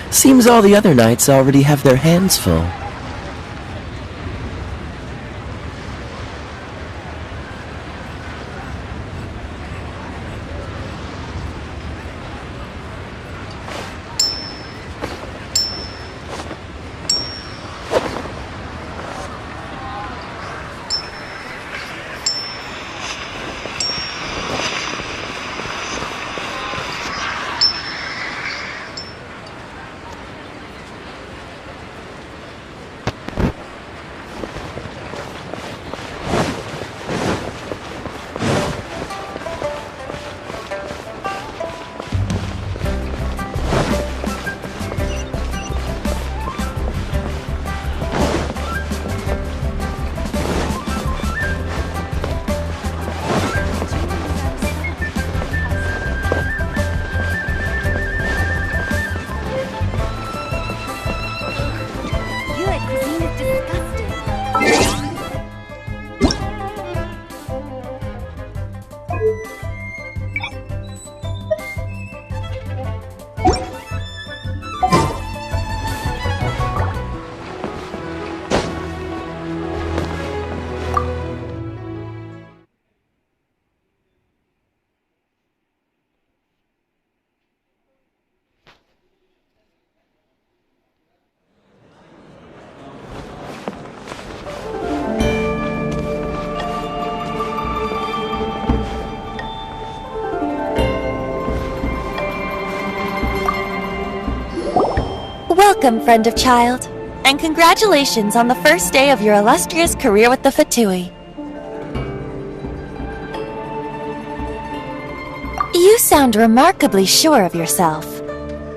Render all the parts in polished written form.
Seems all the other knights already have their hands full. Welcome, friend of child, and congratulations on the first day of your illustrious career with the Fatui. You sound remarkably sure of yourself.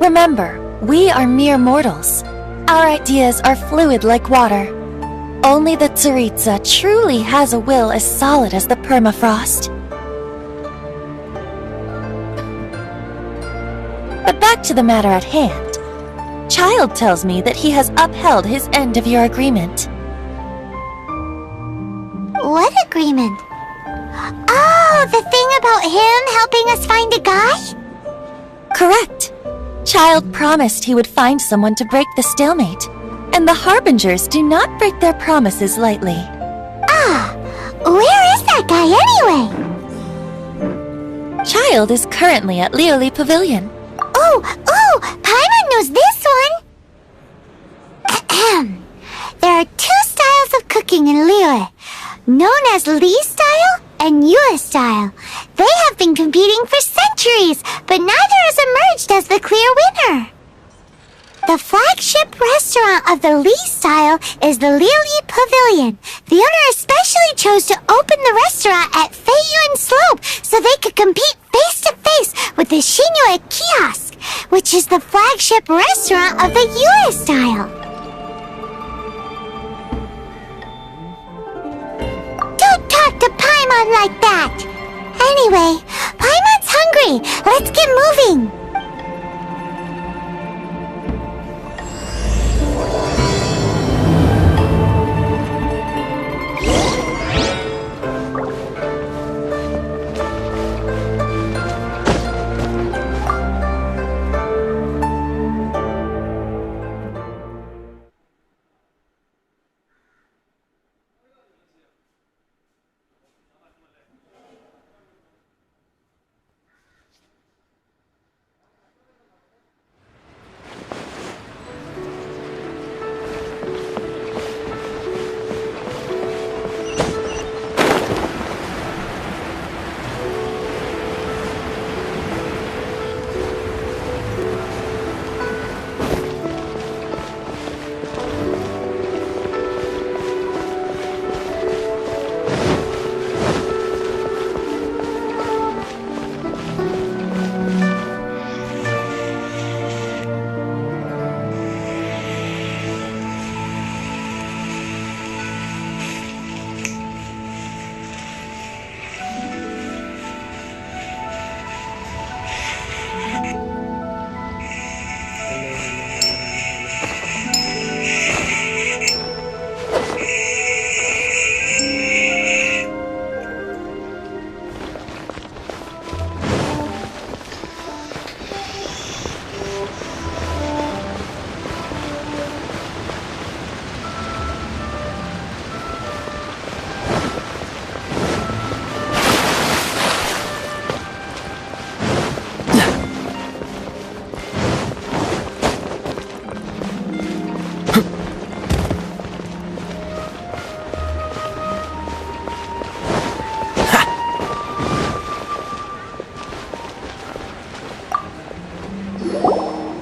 Remember, we are mere mortals. Our ideas are fluid like water. Only the Tsaritsa truly has a will as solid as the permafrost. But back to the matter at hand. Child tells me that he has upheld his end of your agreement. What agreement? Oh, the thing about him helping us find a guy? Correct. Child promised he would find someone to break the stalemate, and the Harbingers do not break their promises lightly. Ah, where is that guy anyway? Child is currently at Lioli Pavilion. Oh, Paimon knows this one! Ahem. There are two styles of cooking in Liyue, known as Li style and Yue style. They have been competing for centuries, but neither has emerged as the clear winner. The flagship restaurant of the Li style is the Lioli Pavilion. The owner especially chose to open the restaurant at Feiyuan Slope so they could compete face-to-face with the Shinue Kiosk, which is the flagship restaurant of the Yue style. Don't talk to Paimon like that! Anyway, Paimon's hungry. Let's get moving.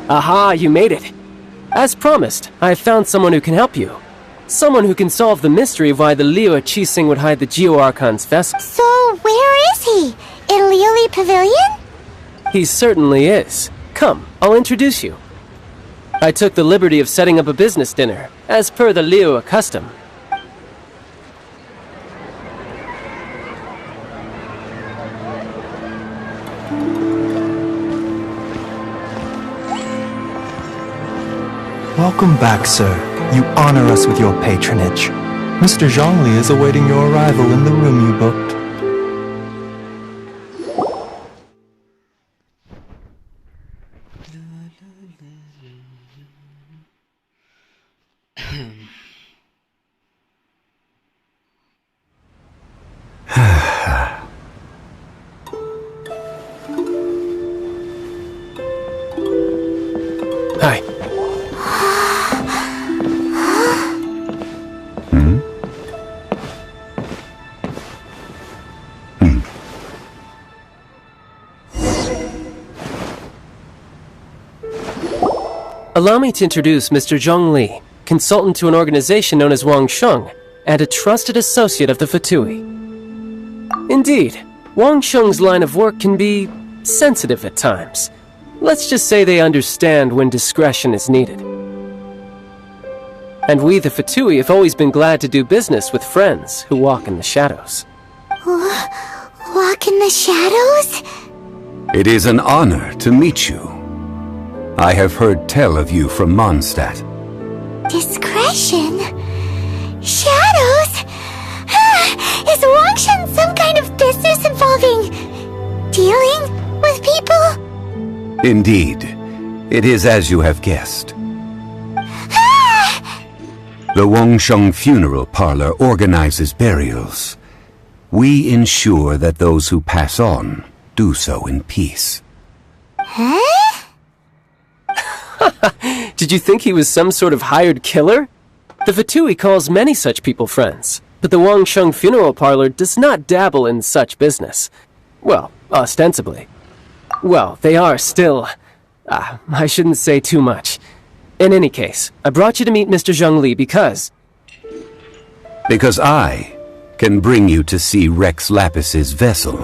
Aha, you made it. As promised, I have found someone who can help you. Someone who can solve the mystery of why the Liyue Qixing would hide the Geo-Archon's vessel. So, where is he? In Liyue Pavilion? He certainly is. Come, I'll introduce you. I took the liberty of setting up a business dinner, as per the Liyue custom. Welcome back, sir. You honor us with your patronage. Mr. Zhongli is awaiting your arrival in the room you booked. Hi. Allow me to introduce Mr. Zhong Li, consultant to an organization known as Wang Sheng, and a trusted associate of the Fatui. Indeed, Wang Sheng's line of work can be sensitive at times. Let's just say they understand when discretion is needed. And we, the Fatui, have always been glad to do business with friends who walk in the shadows. Walk in the shadows? It is an honor to meet you. I have heard tell of you from Mondstadt. Discretion? Shadows? Is Wang Shen some kind of business involving dealing with people? Indeed, it is as you have guessed. The Wangsheng Funeral Parlor organizes burials. We ensure that those who pass on do so in peace. Huh? Did you think he was some sort of hired killer? The Fatui calls many such people friends, but the Wangsheng Funeral Parlor does not dabble in such business. Well, ostensibly. Well, they are still... I shouldn't say too much. In any case, I brought you to meet Mr. Zhong Li because... Because I can bring you to see Rex Lapis's vessel.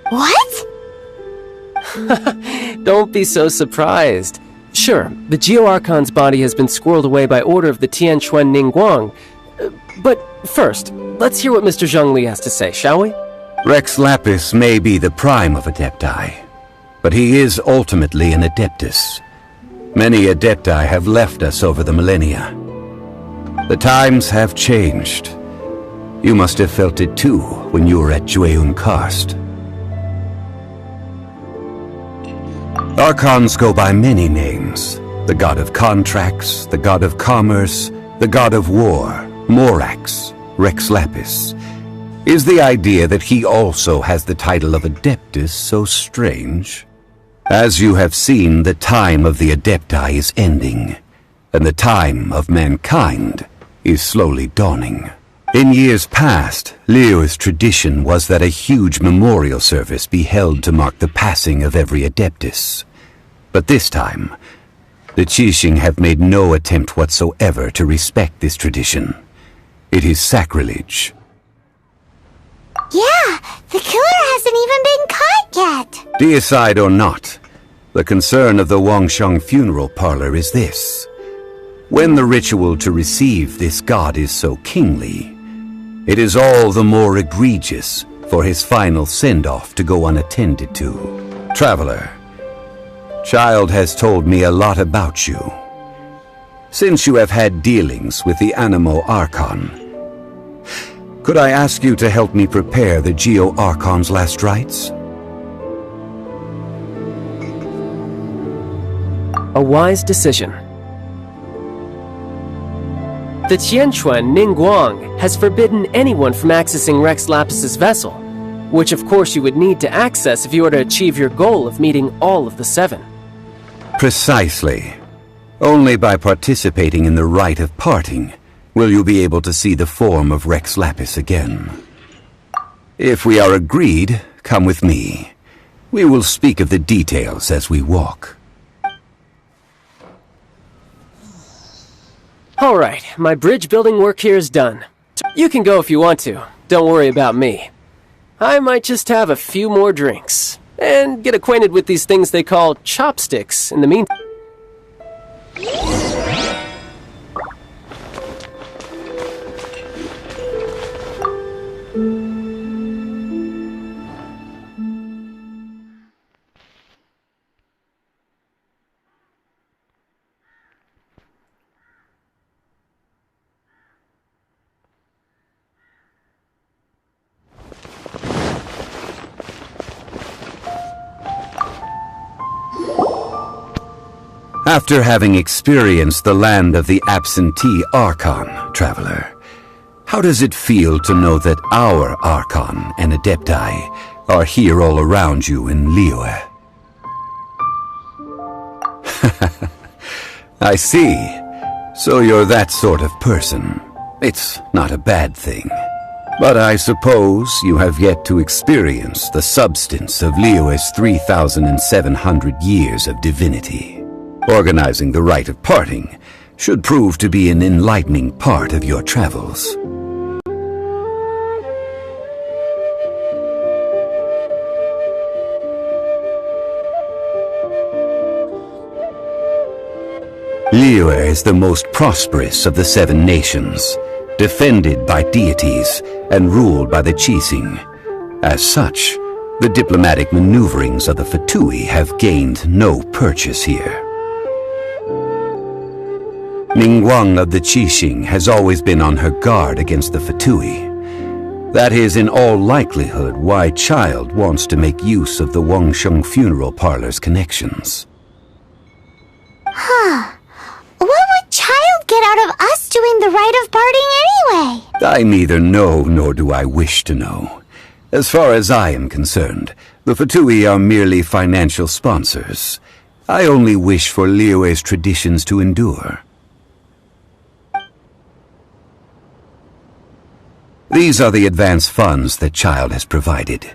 What? Don't be so surprised. Sure, the Geo-Archon's body has been squirreled away by order of the Tianquan Ningguang. But first, let's hear what Mr. Zhong Li has to say, shall we? Rex Lapis may be the prime of Adepti, but he is ultimately an Adeptus. Many Adepti have left us over the millennia. The times have changed. You must have felt it too when you were at Jueyun Karst. Archons go by many names. The god of contracts, the god of commerce, the god of war, Morax, Rex Lapis. Is the idea that he also has the title of Adeptus so strange? As you have seen, the time of the Adepti is ending, and the time of mankind is slowly dawning. In years past, Liyue's tradition was that a huge memorial service be held to mark the passing of every Adeptus. But this time, the Qixing have made no attempt whatsoever to respect this tradition. It is sacrilege. Yeah, the killer hasn't even been caught yet. Deicide or not, the concern of the Wangsheng Funeral Parlor is this. When the ritual to receive this god is so kingly, it is all the more egregious for his final send-off to go unattended to. Traveler, Child has told me a lot about you. Since you have had dealings with the Animo Archon, could I ask you to help me prepare the Geo-Archon's last rites? A wise decision. The Tianquan Ningguang has forbidden anyone from accessing Rex Lapis's vessel, which of course you would need to access if you were to achieve your goal of meeting all of the seven. Precisely. Only by participating in the rite of parting will you be able to see the form of Rex Lapis again. If we are agreed, come with me. We will speak of the details as we walk. Alright, my bridge building work here is done. You can go if you want to. Don't worry about me. I might just have a few more drinks. And get acquainted with these things they call chopsticks in the meantime. After having experienced the land of the absentee Archon, traveler, how does it feel to know that our Archon and Adepti are here all around you in Liyue? I see. So you're that sort of person. It's not a bad thing. But I suppose you have yet to experience the substance of Liyue's 3,700 years of divinity. Organizing the rite of parting should prove to be an enlightening part of your travels. Liyue is the most prosperous of the 7 nations, defended by deities and ruled by the Qixing. As such, the diplomatic maneuverings of the Fatui have gained no purchase here. Ningguang of the Qixing has always been on her guard against the Fatui. That is in all likelihood why Child wants to make use of the Wangsheng funeral parlor's connections. Huh. What would Child get out of us doing the rite of parting anyway? I neither know nor do I wish to know. As far as I am concerned, the Fatui are merely financial sponsors. I only wish for Liyue's traditions to endure. These are the advance funds that Child has provided.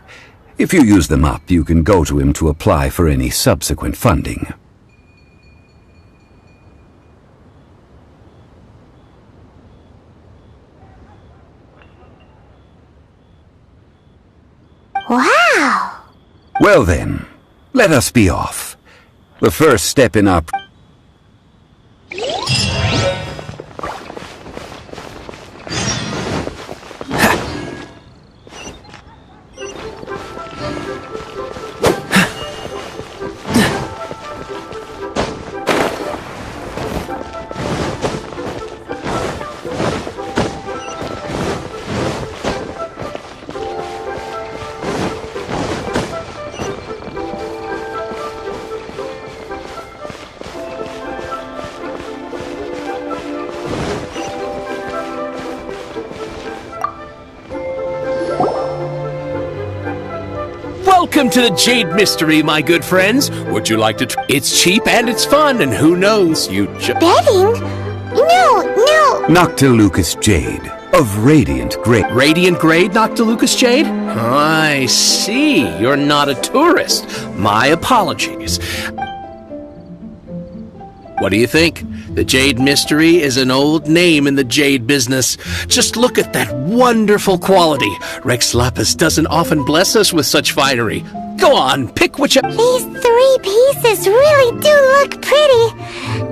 If you use them up, you can go to him to apply for any subsequent funding. Wow! Well then, let us be off. The first step in our... Welcome to the Jade Mystery, my good friends. Would you like to It's cheap and it's fun, and who knows, you Betting? No! Noctilucous Jade, of Radiant Grade. Radiant Grade, Noctilucous Jade? I see. You're not a tourist. My apologies. What do you think? The Jade Mystery is an old name in the jade business. Just look at that wonderful quality. Rex Lapis doesn't often bless us with such finery. Go on, pick which... These 3 pieces really do look pretty.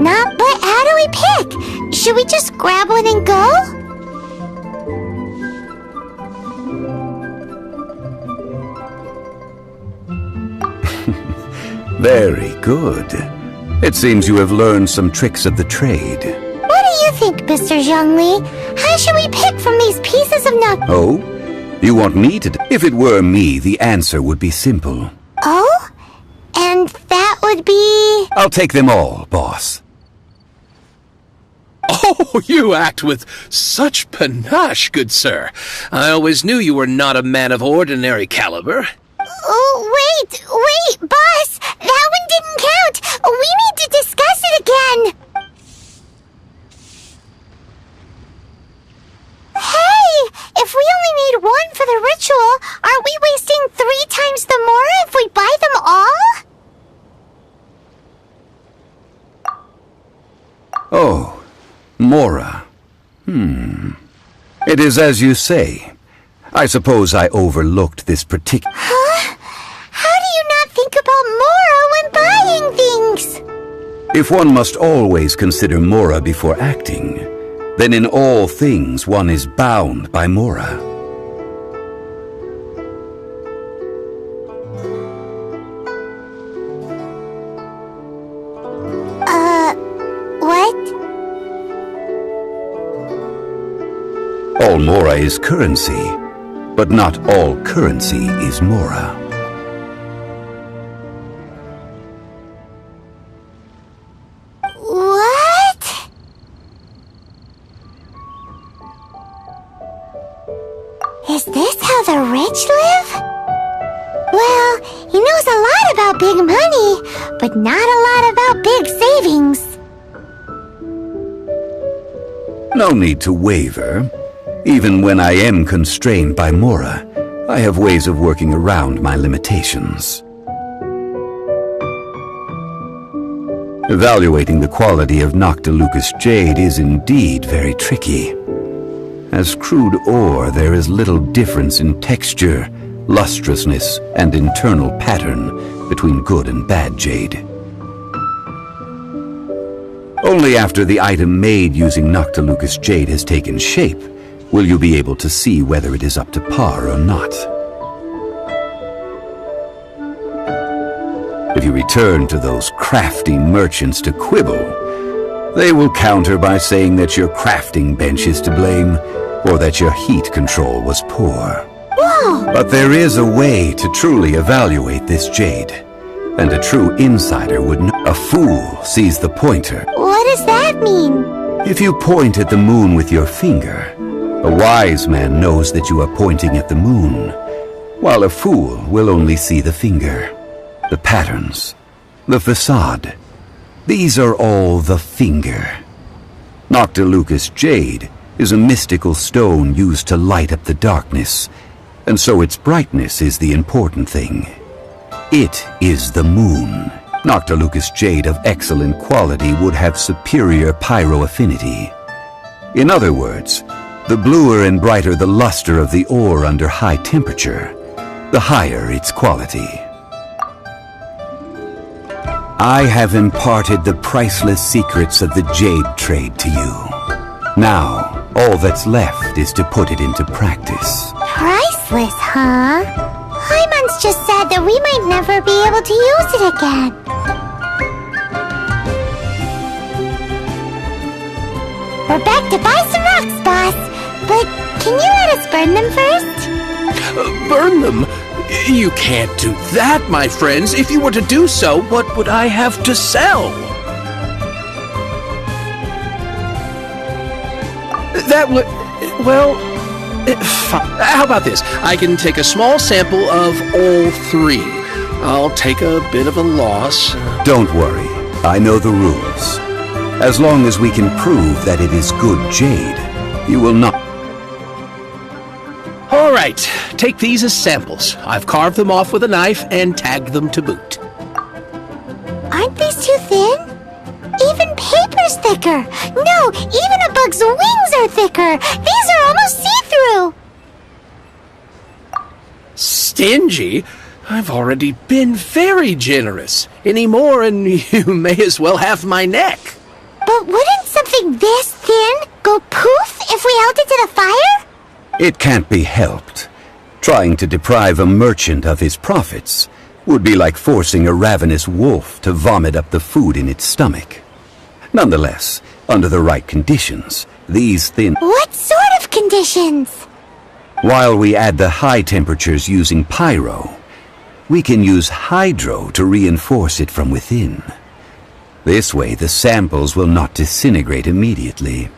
But how do we pick? Should we just grab one and go? Very good. It seems you have learned some tricks of the trade. What do you think, Mr. Zhongli? How should we pick from these pieces of Oh? You want me to... If it were me, the answer would be simple. Oh? And that would be... I'll take them all, boss. Oh, you act with such panache, good sir. I always knew you were not a man of ordinary caliber. Oh, wait, boss! That one didn't count! We need to discuss it again! Hey! If we only need one for the ritual, aren't we wasting 3 times the more if we buy them all? Oh, Mora. It is as you say. I suppose I overlooked this particular... Huh? How do you not think about Mora when buying things? If one must always consider Mora before acting, then in all things one is bound by Mora. What? All Mora is currency, but not all currency is Mora. What? Is this how the rich live? Well, he knows a lot about big money, but not a lot about big savings. No need to waver. Even when I am constrained by Mora, I have ways of working around my limitations. Evaluating the quality of Noctilucous jade is indeed very tricky. As crude ore, there is little difference in texture, lustrousness, and internal pattern between good and bad jade. Only after the item made using Noctilucous jade has taken shape will you be able to see whether it is up to par or not. If you return to those crafty merchants to quibble, they will counter by saying that your crafting bench is to blame, or that your heat control was poor. Whoa! But there is a way to truly evaluate this jade, and a true insider would know. A fool sees the pointer. What does that mean? If you point at the moon with your finger, a wise man knows that you are pointing at the moon, while a fool will only see the finger, the patterns, the facade. These are all the finger. Noctilucous jade is a mystical stone used to light up the darkness, and so its brightness is the important thing. It is the moon. Noctilucous jade of excellent quality would have superior pyro affinity. In other words, the bluer and brighter the luster of the ore under high temperature, the higher its quality. I have imparted the priceless secrets of the jade trade to you. Now, all that's left is to put it into practice. Priceless, huh? Hyman's just said that we might never be able to use it again. We're back to buy some rocks, boss. But can you let us burn them first? Burn them? You can't do that, my friends. If you were to do so, what would I have to sell? That would... well... how about this? I can take a small sample of all three. I'll take a bit of a loss. Don't worry. I know the rules. As long as we can prove that it is good jade, you will not... All right, take these as samples. I've carved them off with a knife and tagged them to boot. Aren't these too thin? Even paper's thicker. No, even a bug's wings are thicker. These are almost see-through. Stingy? I've already been very generous. Any more and you may as well have my neck. But wouldn't something this thin go poof if we held it to the fire? It can't be helped. Trying to deprive a merchant of his profits would be like forcing a ravenous wolf to vomit up the food in its stomach. Nonetheless, under the right conditions, these thin... What sort of conditions? While we add the high temperatures using pyro, we can use hydro to reinforce it from within. This way, the samples will not disintegrate immediately.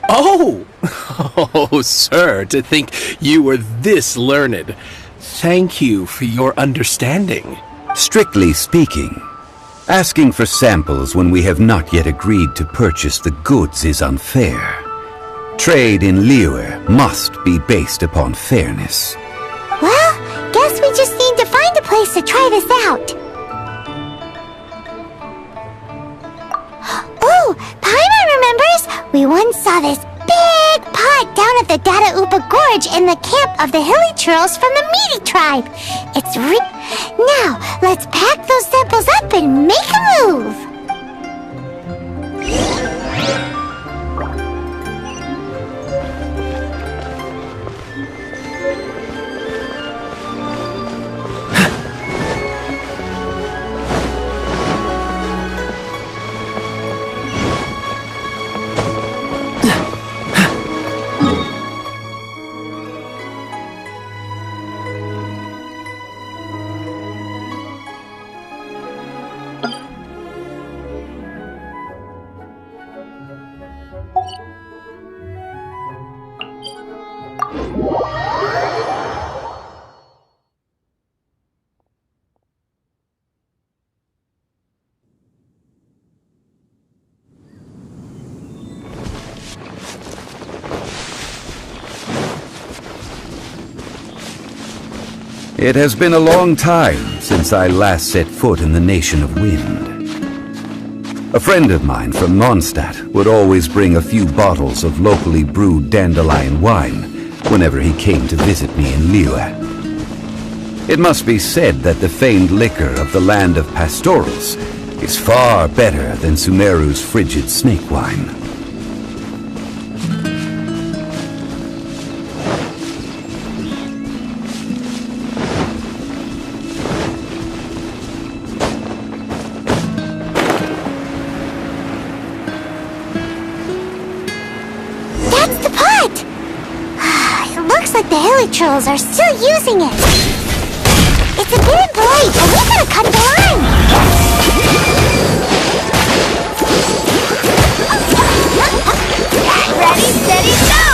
Oh! Oh, sir, to think you were this learned. Thank you for your understanding. Strictly speaking, asking for samples when we have not yet agreed to purchase the goods is unfair. Trade in Liyue must be based upon fairness. Well, guess we just need to find a place to try this out. Oh, Paimon members, we once saw this big pot down at the Dada Upa Gorge in the camp of the Hilly Churls from the Meaty tribe. It's Now, let's pack those samples up and make a move! It has been a long time since I last set foot in the Nation of Wind. A friend of mine from Mondstadt would always bring a few bottles of locally brewed dandelion wine whenever he came to visit me in Liyue. It must be said that the famed liquor of the land of pastorals is far better than Sumeru's frigid snake wine. The Hilly Trolls are still using it. It's a bit impolite, and we gotta cut the line. Ready, steady, go!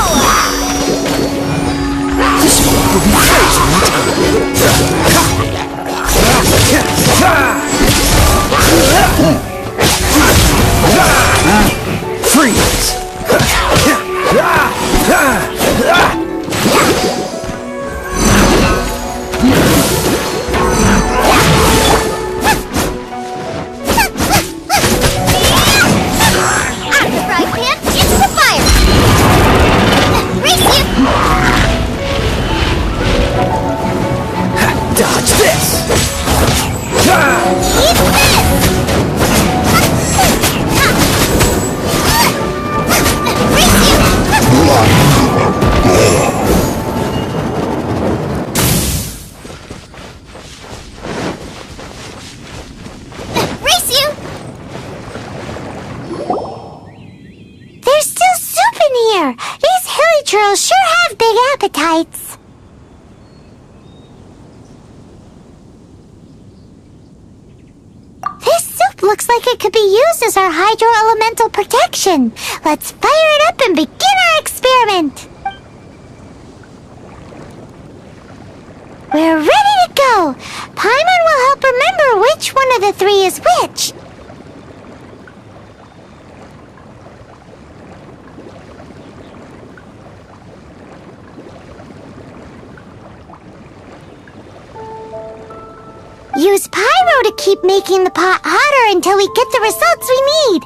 This will be frozen in time. Freeze! Dodge this! There's still soup in here! These Hilly Trolls sure have big appetites! Looks like it could be used as our hydro-elemental protection. Let's fire it up and begin our experiment. We're ready to go. Paimon will help remember which one of the three is which. Use pyro to keep making the pot hotter until we get the results we need.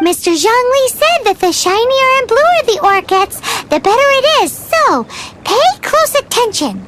Mr. Zhongli said that the shinier and bluer the ore gets, the better it is, so pay close attention.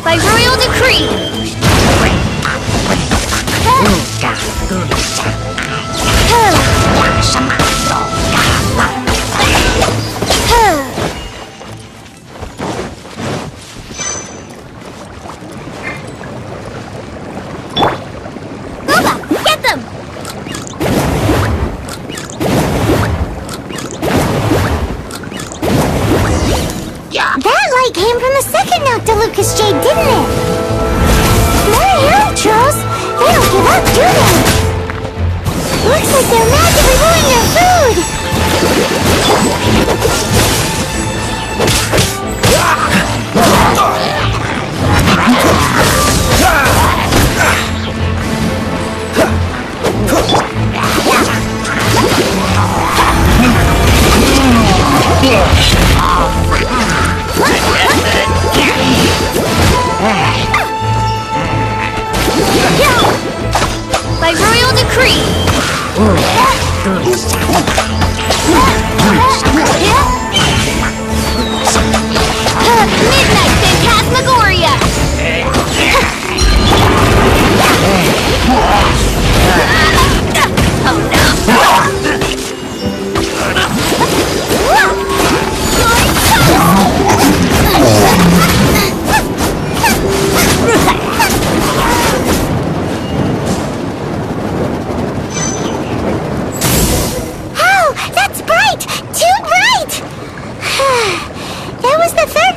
By royal decree! Get them! That light came from the second Noctilucous Jade, didn't it? More hero trolls! They don't give up, do they? Looks like they're magically pulling their food! By royal decree! Midnight Phantasmagoria!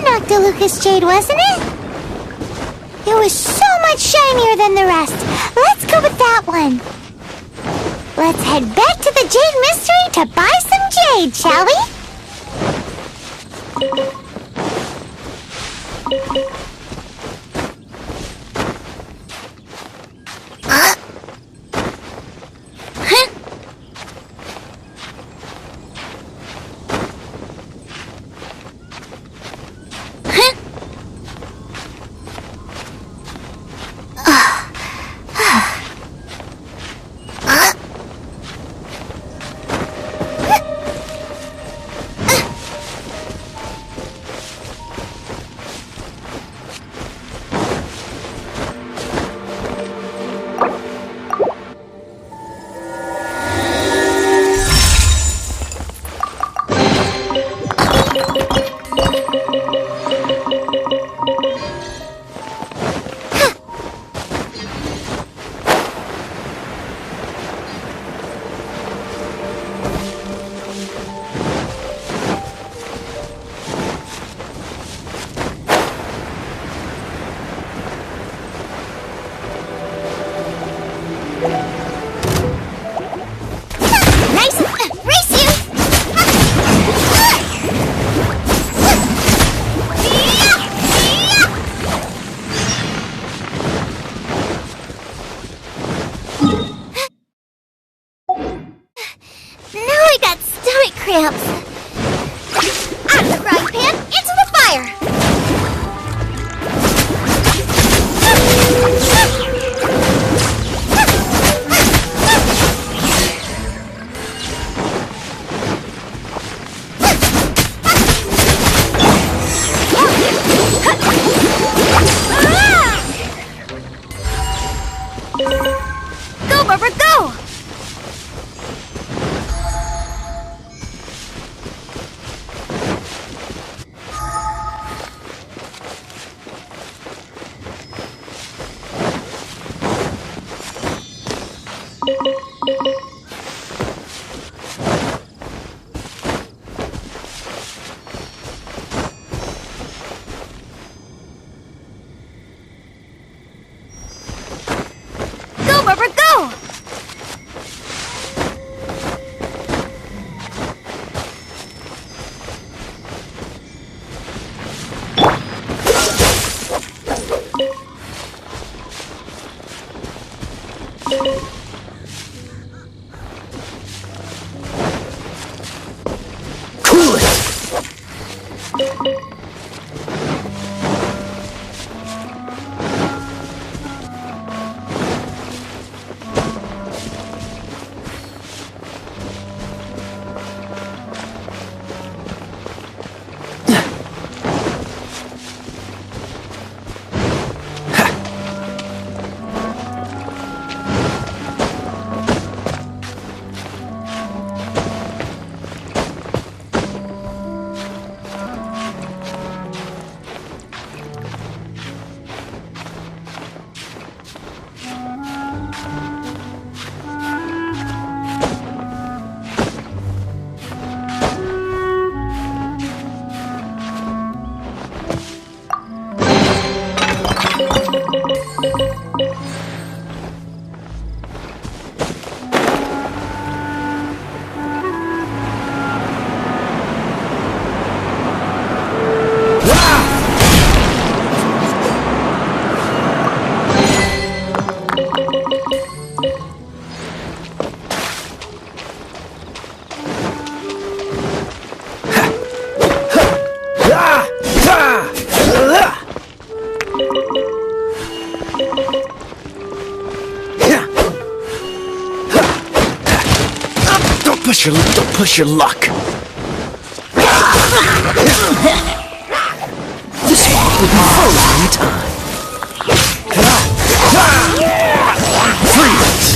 Noctilucous Jade, wasn't it? It was so much shinier than the rest. Let's go with that one. Let's head back to the Jade Mystery to buy some jade, shall we? stomach cramps. Out of the frying pan, into the fire. Go, Barbara, go! Go, Barbara, go! Cool it! Don't push your luck. This spot will be frozen in time. Freeze!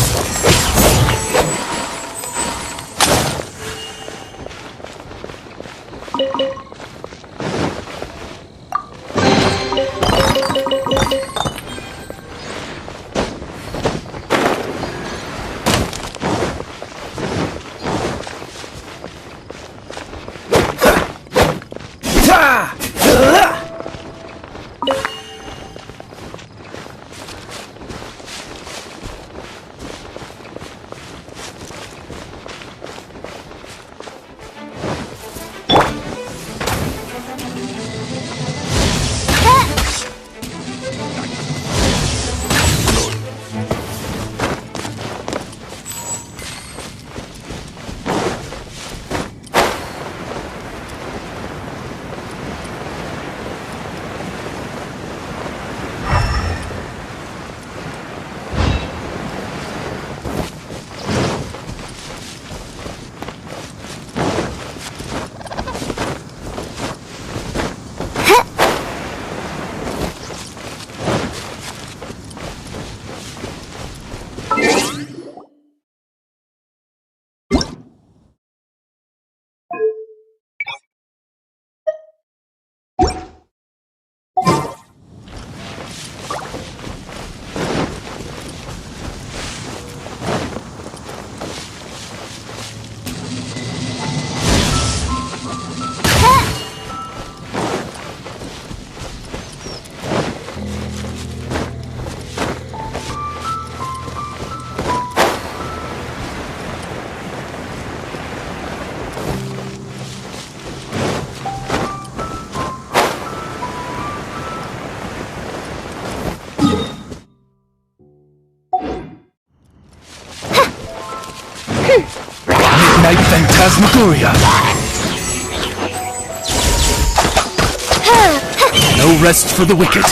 Phantasmagoria! No rest for the wicked.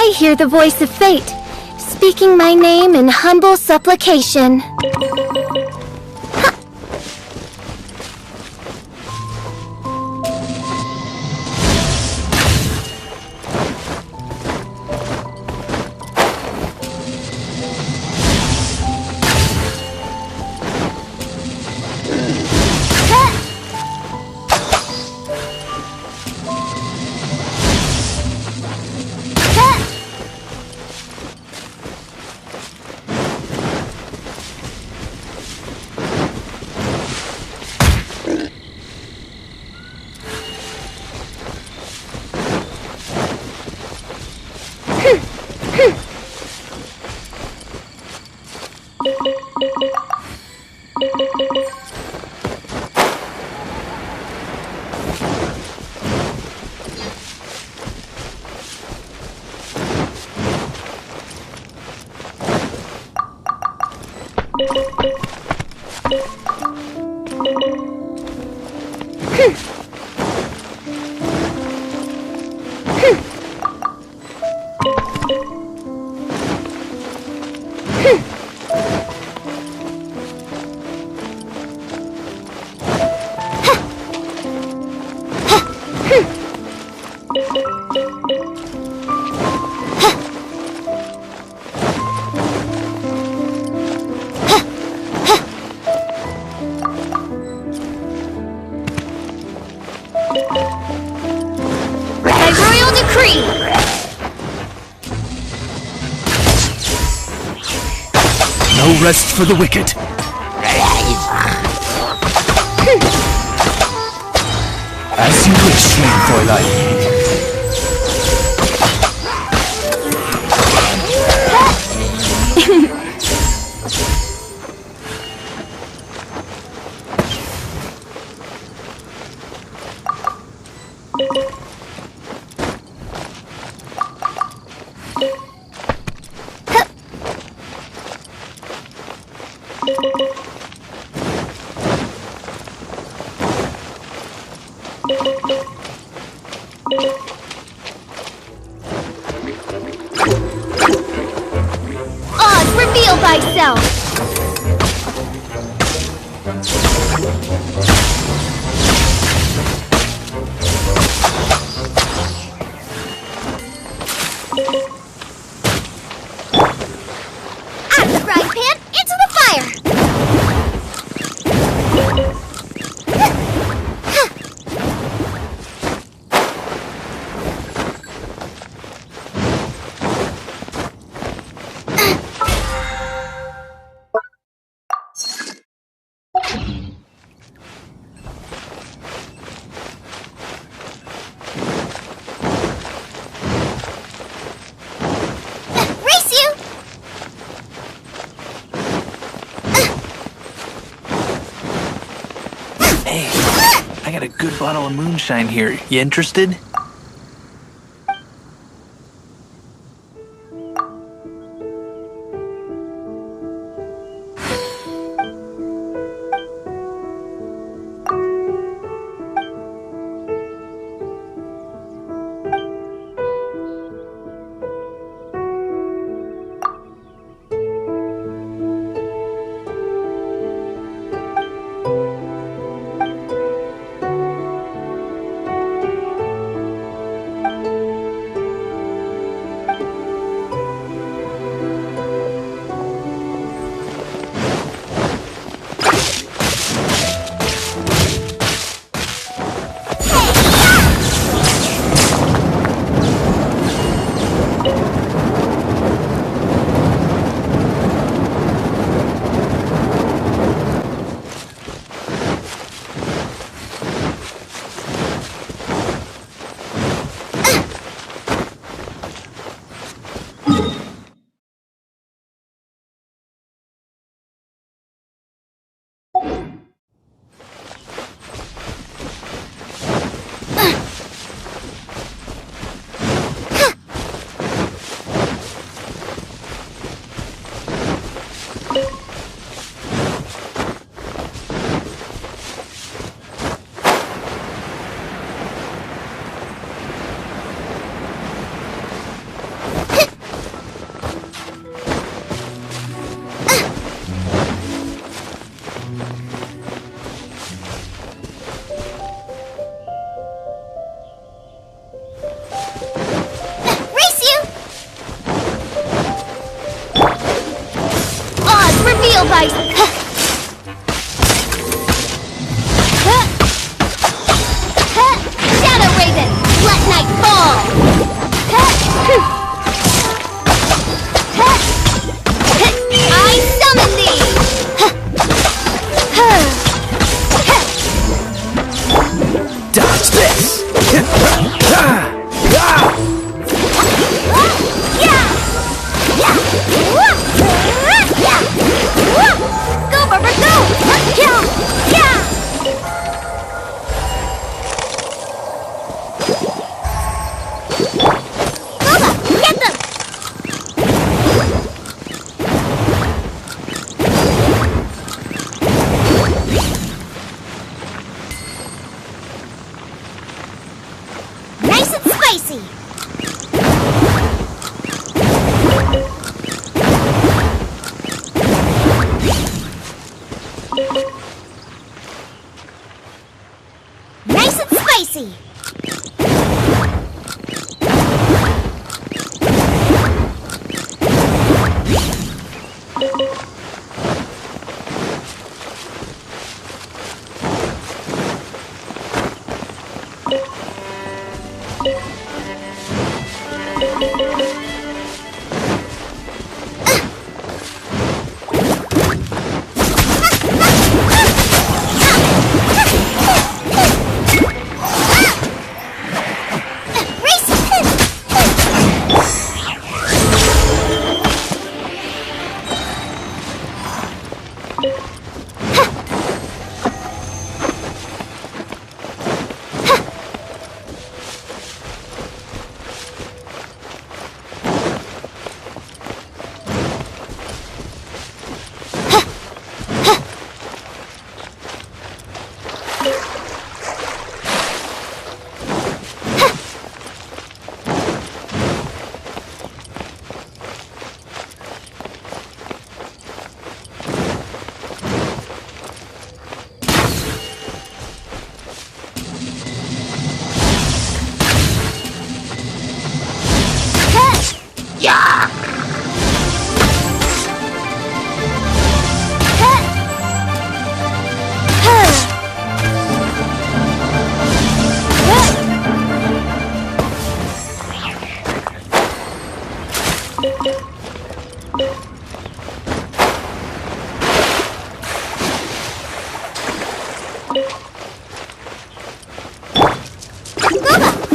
I hear the voice of fate, speaking my name in humble supplication. By royal decree! No rest for the wicked. As you wish, mein Fräulein. Oz, reveal thyself! Out of the frying pan, into the fire! Race you! Hey, I got a good bottle of moonshine here. You interested? Nice and spicy.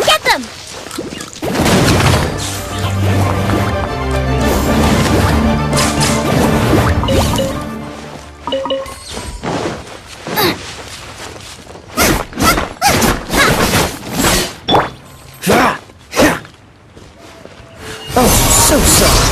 Get them! Oh, so sorry.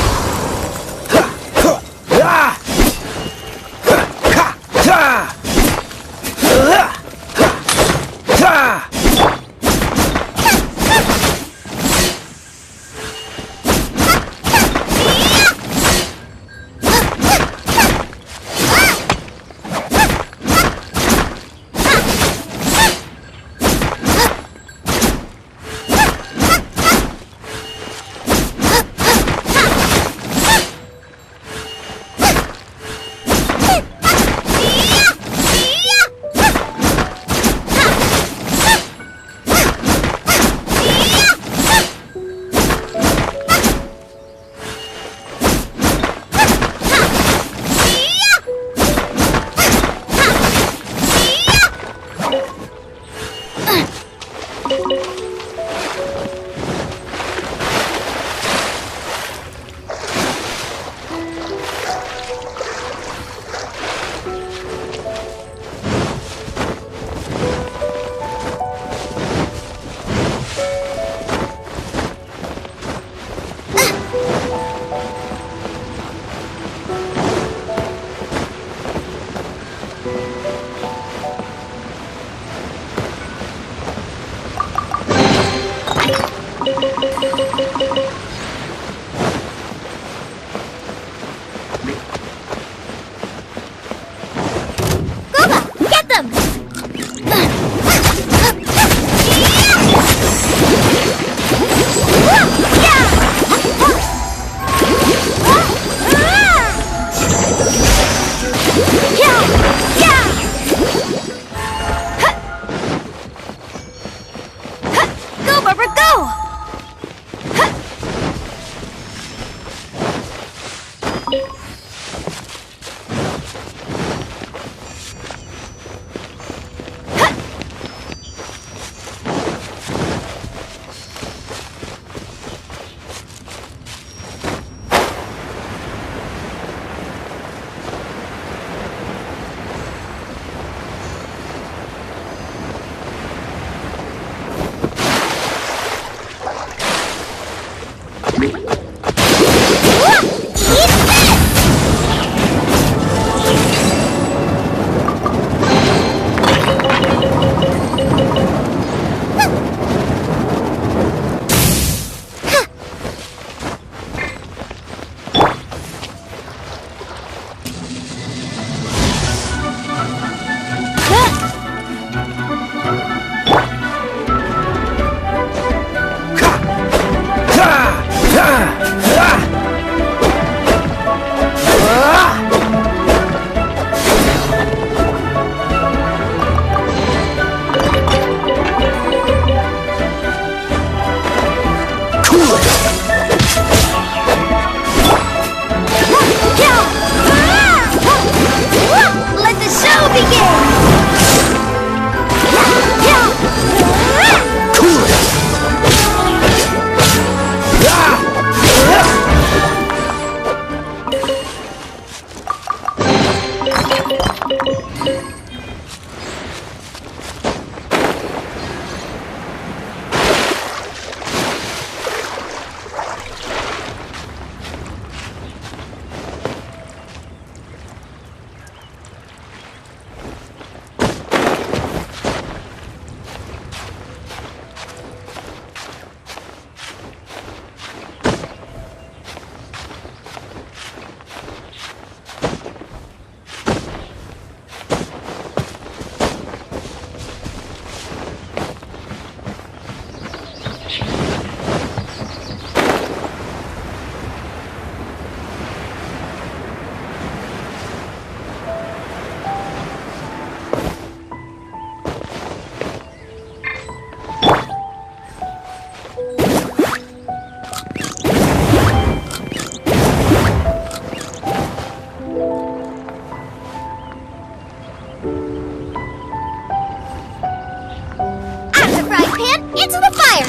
pan into the fire!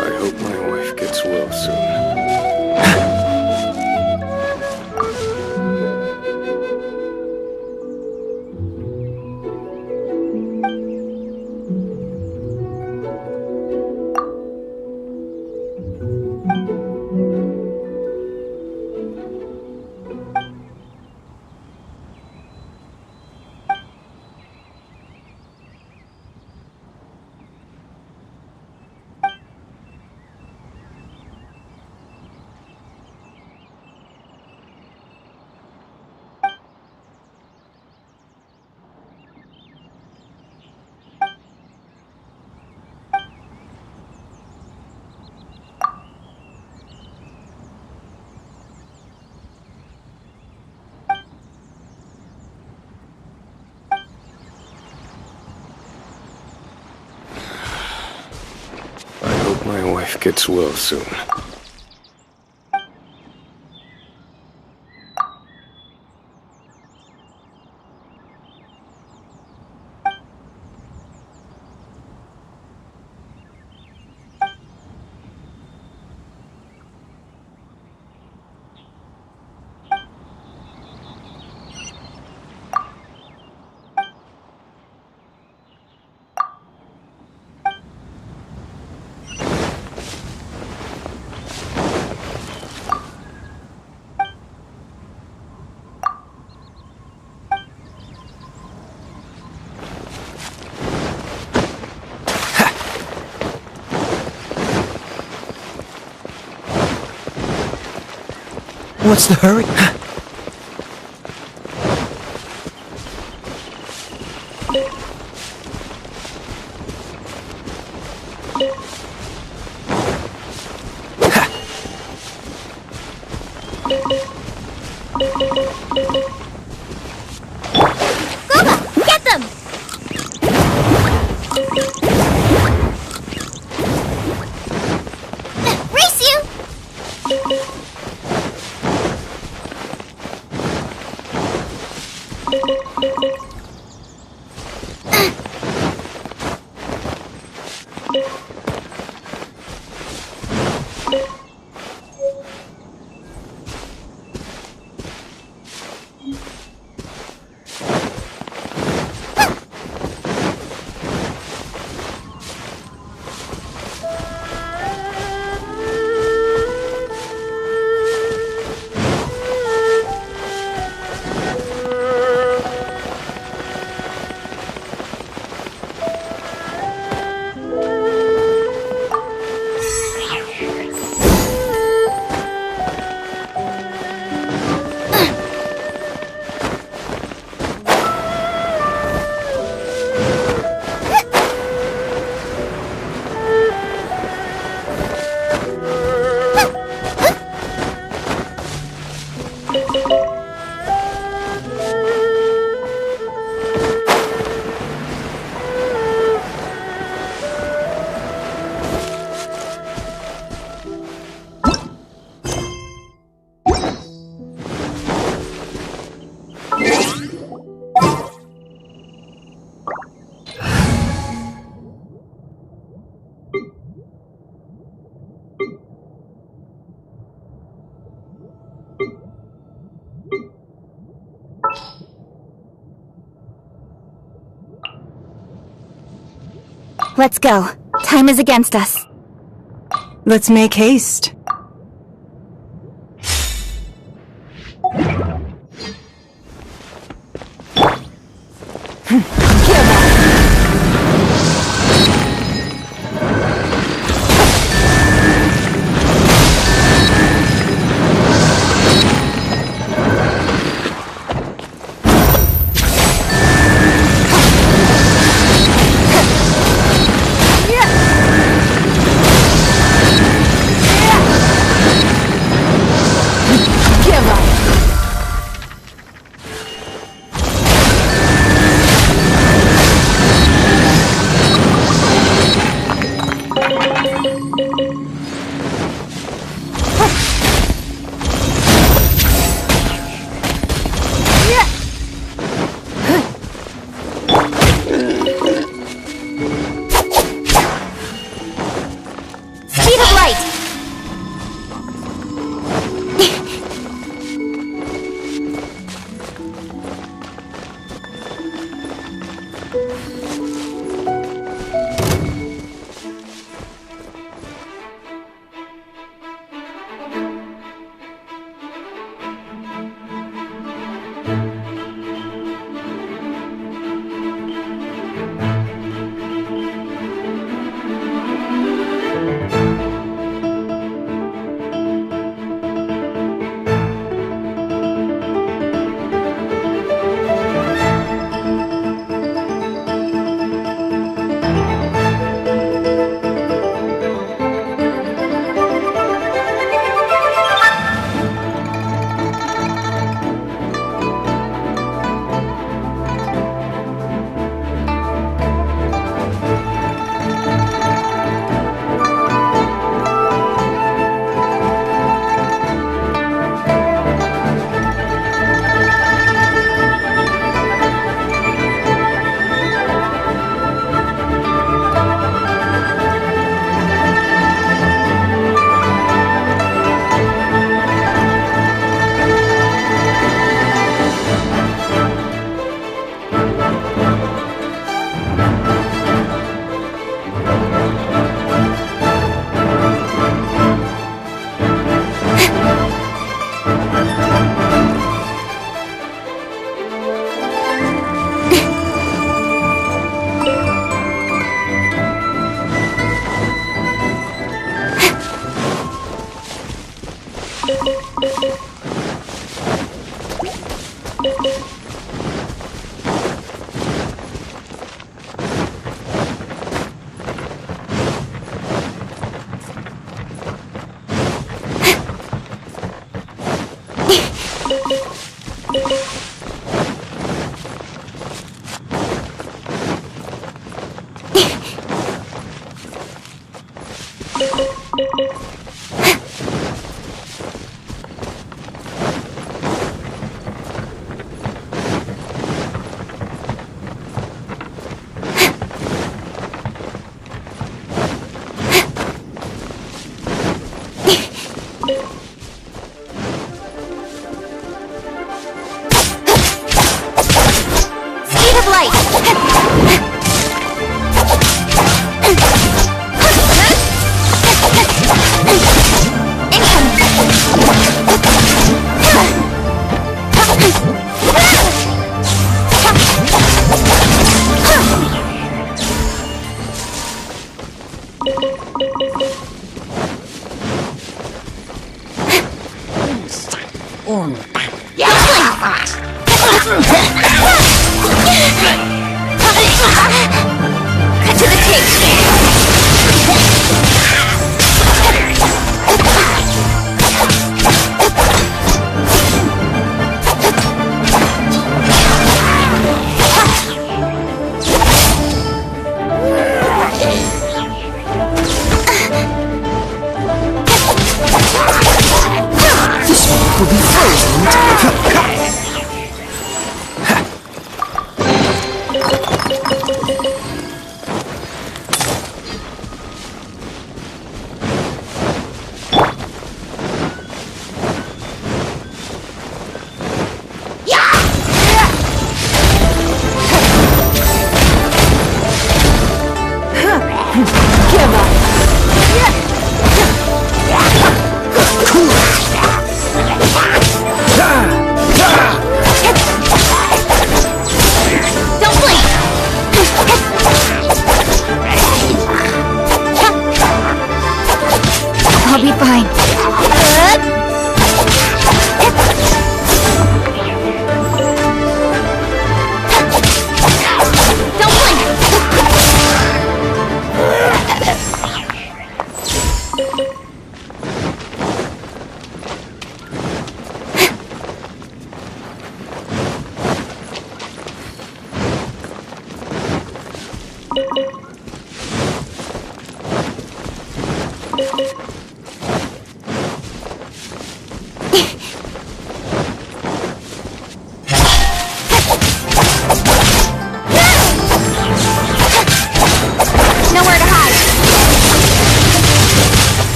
I hope my wife gets well soon. I hope my wife gets well soon. What's the hurry? Goba, get them! Race you! let's go. Time is against us. Let's make haste.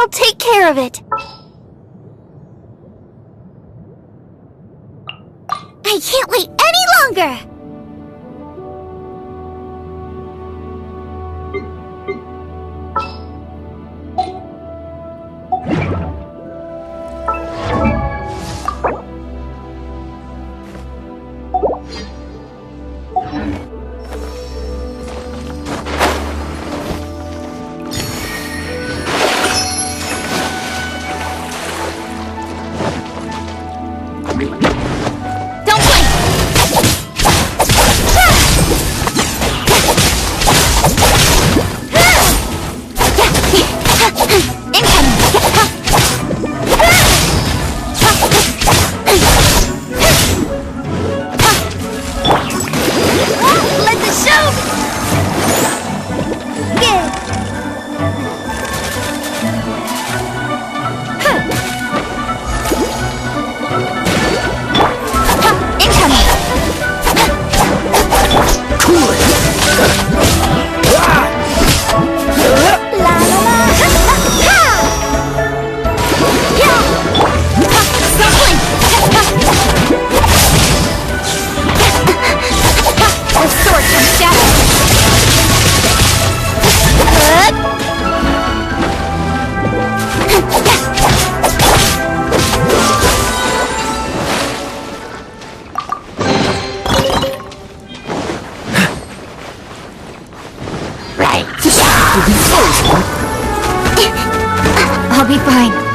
I'll take care of it. I can't wait any longer! I'll be fine.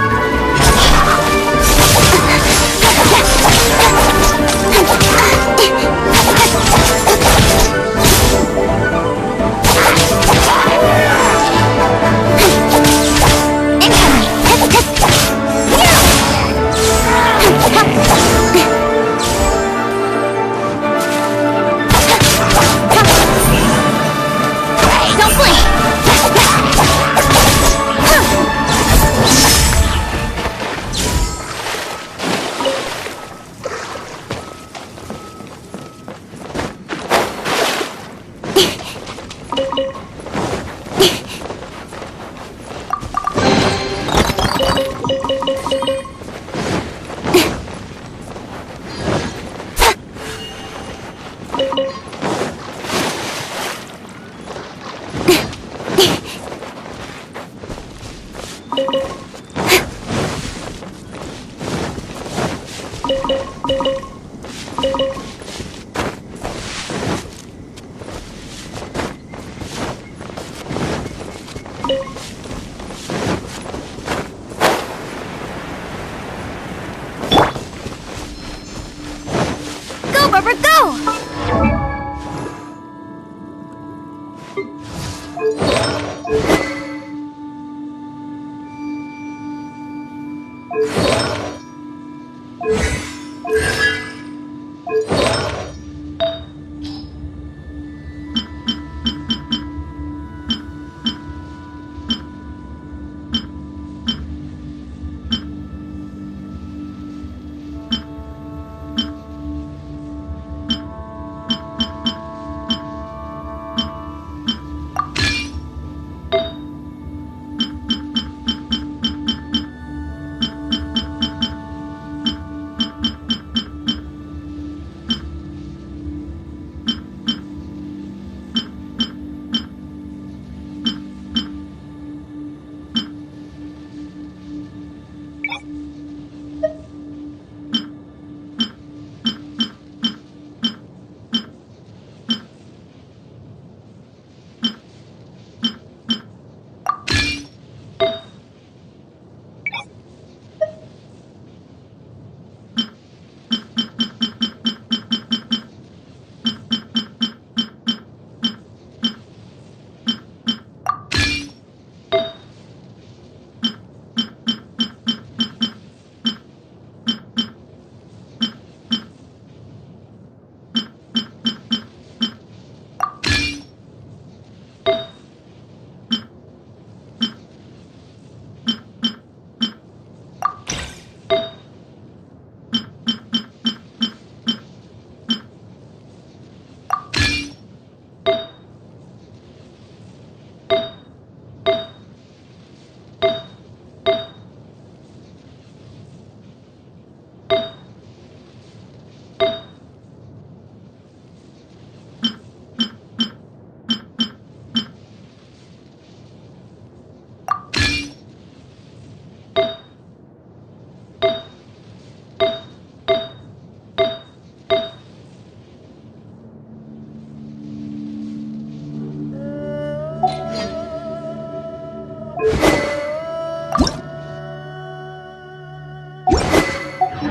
Go,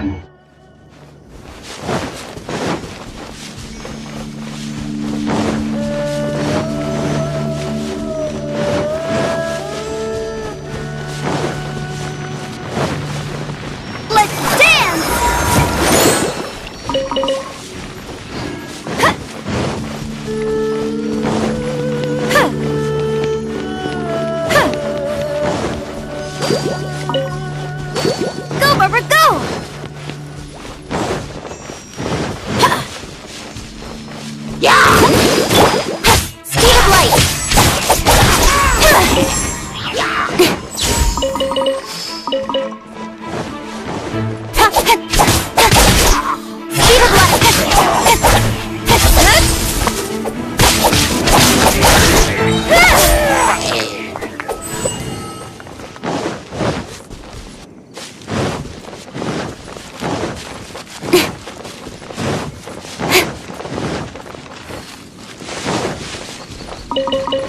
Barbara, go! Speed of light! Speed of light!